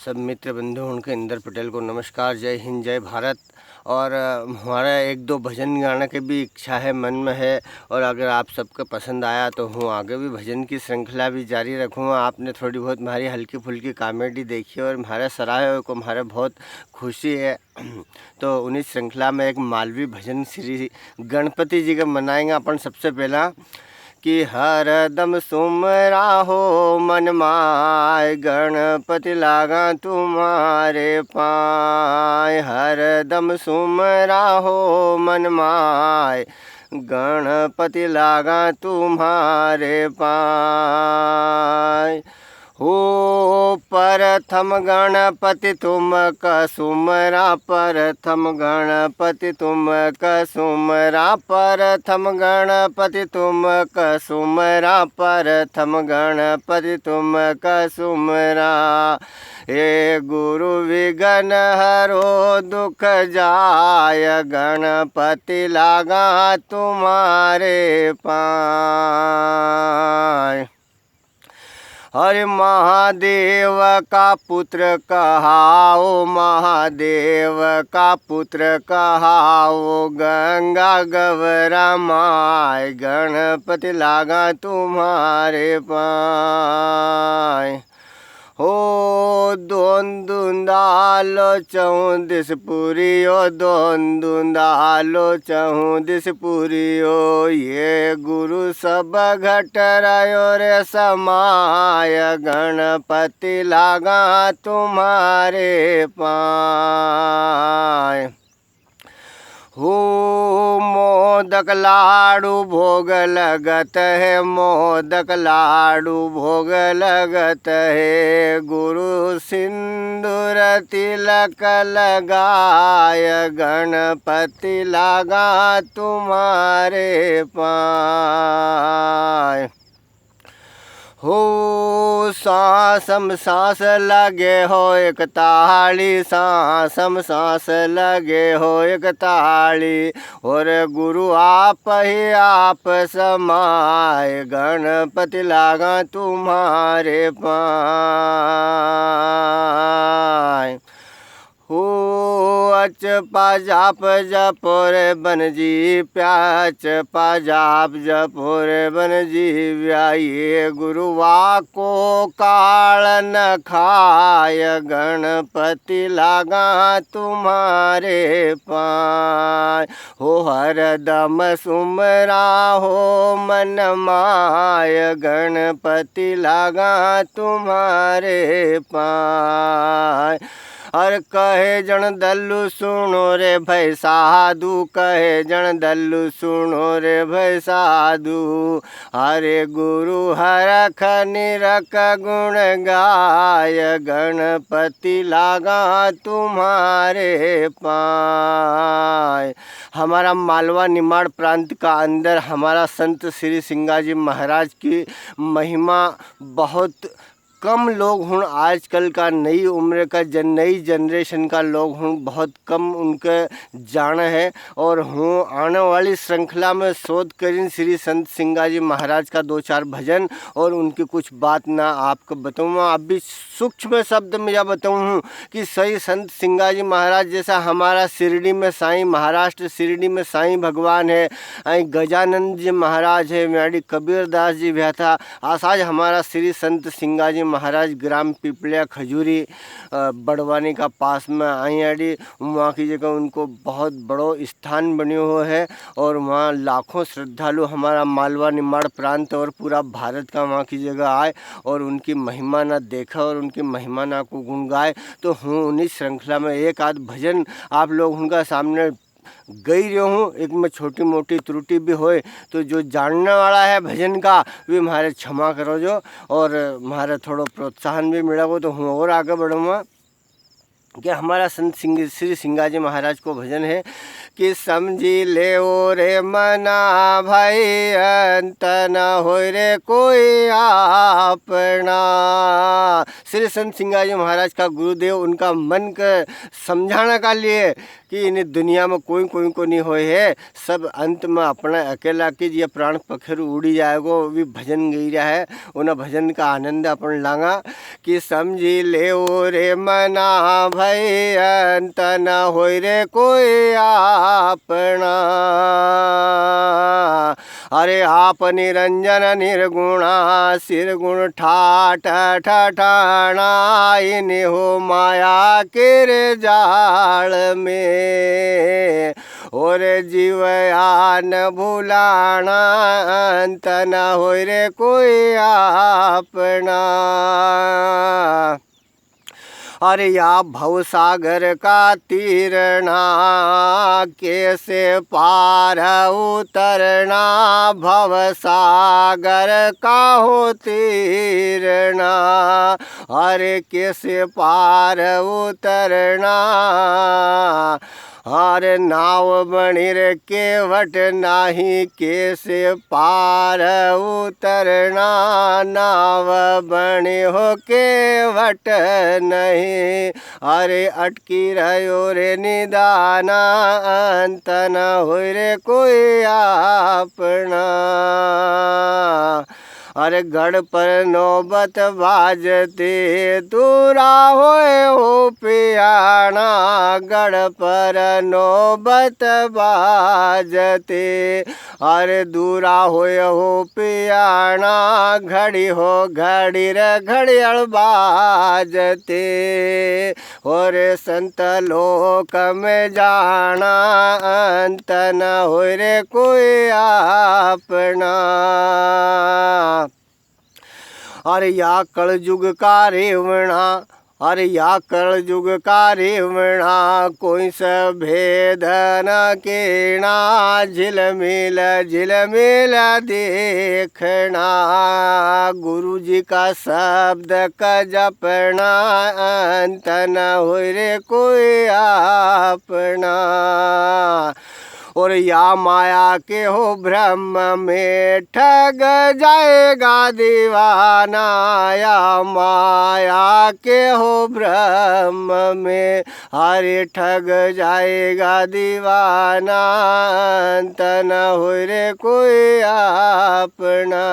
सब मित्र बंधु उनके इंदर पटेल को नमस्कार। जय हिंद, जय भारत। और हमारा एक दो भजन गाने की भी इच्छा है, मन में है। और अगर आप सबको पसंद आया तो हूँ आगे भी भजन की श्रृंखला भी जारी रखूँगा। आपने थोड़ी बहुत हमारी हल्की फुल्की कॉमेडी देखी और हमारे सराहे को हमारे बहुत खुशी है। तो उन्हीं श्रृंखला में एक मालवी भजन श्री गणपति जी का मनाएंगे अपन। सबसे पहला कि हरदम सुमरा हो मन माय, गणपति लागा तुम्हारे पाय। हरदम सुमरा हो मन माय, गणपति लागा तुम्हारे पाय। हो प्रथम गणपति तुम कसुमरा, प्रथम गणपति तुम कसुमरा, प्रथम गणपति तुम कसुमरा, प्रथम गणपति तुम कसुमरा। हे गुरु विघ्न हरो दुख जाय, गणपति लागा तुम्हारे पाय। हरे महादेव का पुत्र कहाओ, महादेव का पुत्र कहाओ, गंगा गवरा माय, गणपति लागा तुम्हारे पाय। हो दोन दुंदालो चौदिस पुरियो, दोन दुंदालो चौदिस पुरियो। ये गुरु सब घट रयो रे समाय, गणपति लागा तुम्हारे पाय। हो मोदक लाडू भोग लगत है, मोदक लाडू भोग लगत है। गुरु सिंदूर तिलक लगाय, गणपति लागा तुम्हारे पाय। हो सांसम सांस लगे हो एक ताली, सांसम सांस लगे हो एक ताली। और गुरु आप ही आप समाय, गणपति लागा तुम्हारे पाय। हो अच पाजाप जपोरे बन जी प्याच, पाजाप जपोरे बन जी व्या। ये गुरुवा को काल न खाय, गणपति लागा तुम्हारे पाय। हो हरदम सुमरा हो मन माय, गणपति लागा तुम्हारे पाय। और कहे जन दल्लू सुनो रे भय साधु, कहे जन दल्लू सुनो रे भय साधु। हरे गुरु हरख निरख गुण गाय, गणपति लागा तुम्हारे पाय। हमारा मालवा निमाड़ प्रांत का अंदर हमारा संत श्री सिंगाजी महाराज की महिमा बहुत कम लोग हूँ। आजकल का नई उम्र का नई जनरेशन का लोग हूँ, बहुत कम उनके जाना है। और हूँ आने वाली श्रृंखला में शोध करीन श्री संत सिंगाजी महाराज का दो चार भजन और उनकी कुछ बात ना आपको बताऊँगा। अभी सूक्ष्म शब्द में यह बताऊँ कि सही संत सिंगाजी महाराज जैसा हमारा शिरडी में साईं, महाराष्ट्र शिरडी में साईं भगवान है, गजानंद जी महाराज है, मेरी कबीरदास जी भी था। आज हमारा श्री संत सिंगाजी महाराज ग्राम पिपलिया खजूरी बड़वानी का पास में आई, वहाँ की जगह उनको बहुत बड़ो स्थान बने हुए है। और वहाँ लाखों श्रद्धालु हमारा मालवा निमाड़ प्रांत और पूरा भारत का वहाँ की जगह आए और उनकी महिमा ना देखा और उनकी महिमा ना को गुण गाए। तो हूँ उन्हीं श्रृंखला में एक आध भजन आप लोग उनका सामने गई रही हूँ। एक में छोटी मोटी त्रुटि भी होए तो जो जानने वाला है भजन का वे हमारे क्षमा करो जो, और हमारा थोड़ा प्रोत्साहन भी मिला हो तो हूँ और आगे बढ़ूँगा। कि हमारा संत श्री सिंगाजी महाराज को भजन है कि समझी ले ओ रे मना भाई अंत न हो रे कोई अपना। श्री संत सिंगाजी महाराज का गुरुदेव उनका मन का समझाने का लिए कि इन दुनिया में कोई को नहीं होए है, सब अंत में अपना अकेला के ये प्राण पखेरु उड़ी जाएगो। भी भजन गई रहा है, उन भजन का आनंद अपन लांगा कि समझी ले ओ रे मना भई अंत न हो रे कोई अपना। अरे आप निरंजन निर्गुणा सिर गुण ठाठ ठठाना इन हो माया के रे जाल में। और जीव आन भूलाना अंत न हो रे कोई अपना। अरे या भवसागर का तीरना कैसे पार उतरना भवसागर का हो तीरना। अरे कैसे पार उतरना अरे नाव बणिर केवट नाही कैसे पार उतरना। नाव बणी हो केवट नहीं अरे अटकी रहो रे निदाना अंत न हो रे कोई अपना। अरे गढ़ पर नौबत बाजते दूरा होए हो पियाना। गढ़ पर नौबत बाजते अरे दूरा होए हो पियाना। घड़ी हो घड़ी रे घड़ियाल बाजते और संत लोक में जाना अंत न हो रे कोई अपना। अरे या कलयुग का रेवणा अरे या कलयुग का रेवणा कोई सा भेद न केना। झिलमिल झिलमिल देखना गुरु जी का शब्द का जपना अंत न हो रे कोई अपना। और या माया के हो भ्रम में ठग जाएगा दीवाना। या माया के हो भ्रम में अरे ठग जाएगा दीवाना अंत न हो रे कोई अपना।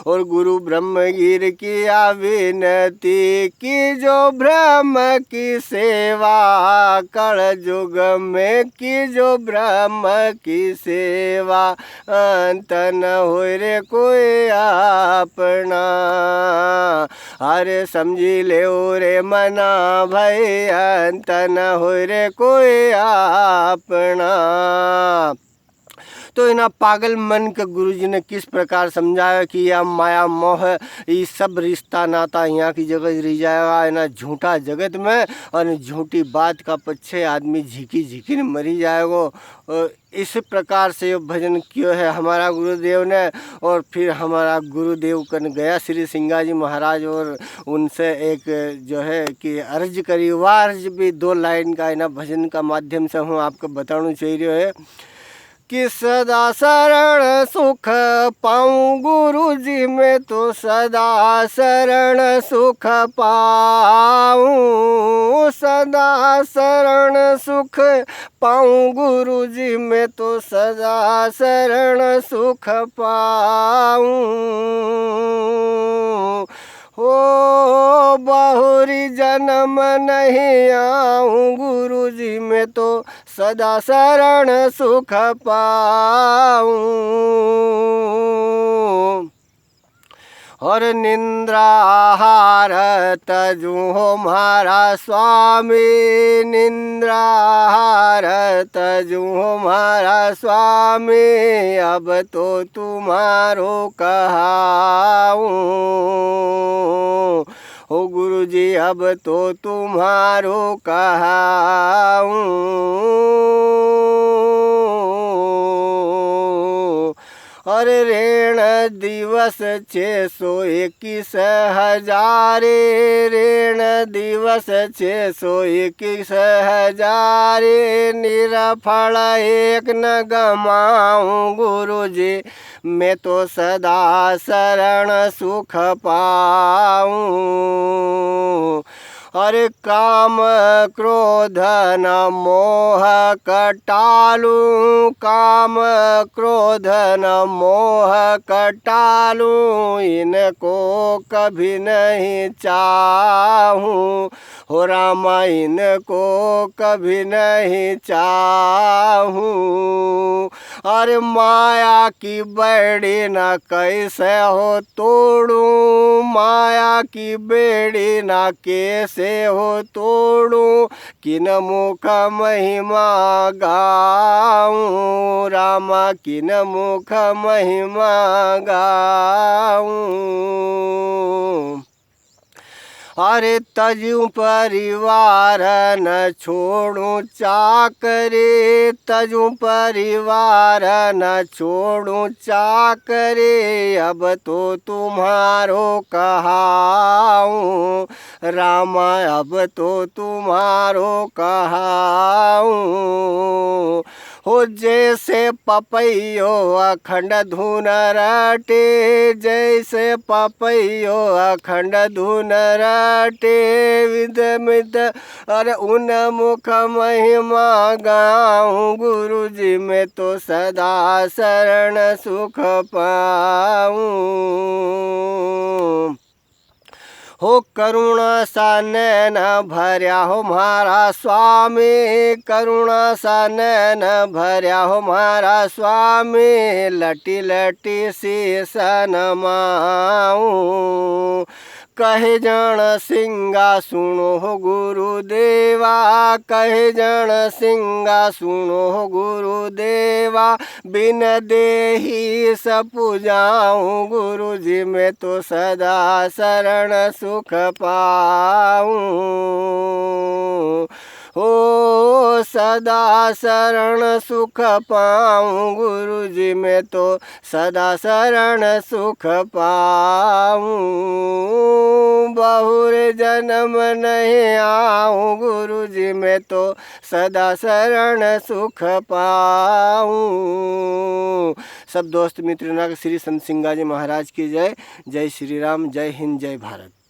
और गुरु ब्रह्मगिर की विनती की जो ब्रह्म की सेवा कल युग में की जो ब्रह्म की सेवा अंत न हो रे कोई अपना। अरे समझी ले ओ रे मना भई अंत न हो रे कोई अपना। तो इन पागल मन के गुरु जी ने किस प्रकार समझाया कि यह माया मोह ये सब रिश्ता नाता यहाँ की जगह रह जाएगा ना झूठा जगत में। और झूठी बात का पीछे आदमी झिकी झिकी मरी जाएगा। और इस प्रकार से ये भजन क्यों है हमारा गुरुदेव ने। और फिर हमारा गुरुदेव कन गया श्री सिंगाजी महाराज और उनसे एक जो है कि अर्ज करी। वह अर्ज भी 2 लाइन का ना भजन का माध्यम से हूँ आपको बताना चाहिए है कि सदा शरण सुख पाऊँ गुरु जी में तो सदा शरण सुख पाऊँ। सदा शरण सुख पाऊँ गुरु जी में तो सदा शरण सुख पाऊँ। हो बहुरी जन्म नहीं आऊँ गुरु जी में तो सदा शरण सुख पाऊँ। और निंद्रा हारत जू हो हमारा स्वामी। निंद्रा हारत जू हो हमारा स्वामी। अब तो तुम्हारो कहाऊँ हो गुरु जी अब तो तुम्हारो कहाऊँ। अरे ऋण दिवस 621,000 ऋण दिवस 621,000 निरफल एक न गमाऊं गुरुजी मैं तो सदा शरण सुख पाऊं। अरे काम क्रोध न मोह कटालूं काम क्रोध न मोह कटालूं इनको कभी नहीं चाहूं हो रामा इनको कभी नहीं चाहूं। अरे माया की बेड़ी न कैसे हो तोड़ूं माया की बेड़ी न कैसे हो तोड़ूं किन मुख महिमा गाऊं रामा किन मुख महिमा गाऊं। अरे तजूं परिवार न छोड़ूं चाकरी तजूं परिवार न छोड़ूं चाकरी अब तो तुम्हारो कहाऊं रामा अब तो तुम्हारो कहाऊं। हो जैसे पपैयो अखंड धुन रटे जैसे पपैयो अखंड धुन रटे विद मिद अरे उन मुख महिमा गाऊं गुरुजी मैं तो सदा शरण सुख पाऊं। हो करुणा सा नैन भर्या हो म्हारा स्वामी करुणा सा नैन भर्या हो म्हारा स्वामी लटी लटी शीस नमाऊं। कहे जन सिंगा सुनो हो गुरुदेवा कहे जन सिंगा सुनो हो गुरुदेवा बिन देही सब पूजाऊं गुरुजी मैं तो सदा शरण सुख पाऊं। हो सदा शरण सुख पाऊं गुरुजी मैं तो सदा शरण सुख पाऊं। बहुर जन्म नहीं आऊं गुरुजी मैं तो सदा शरण सुख पाऊं। सब दोस्त मित्र श्री संत सिंगाजी महाराज की जय। जय श्री राम, जय हिंद, जय भारत।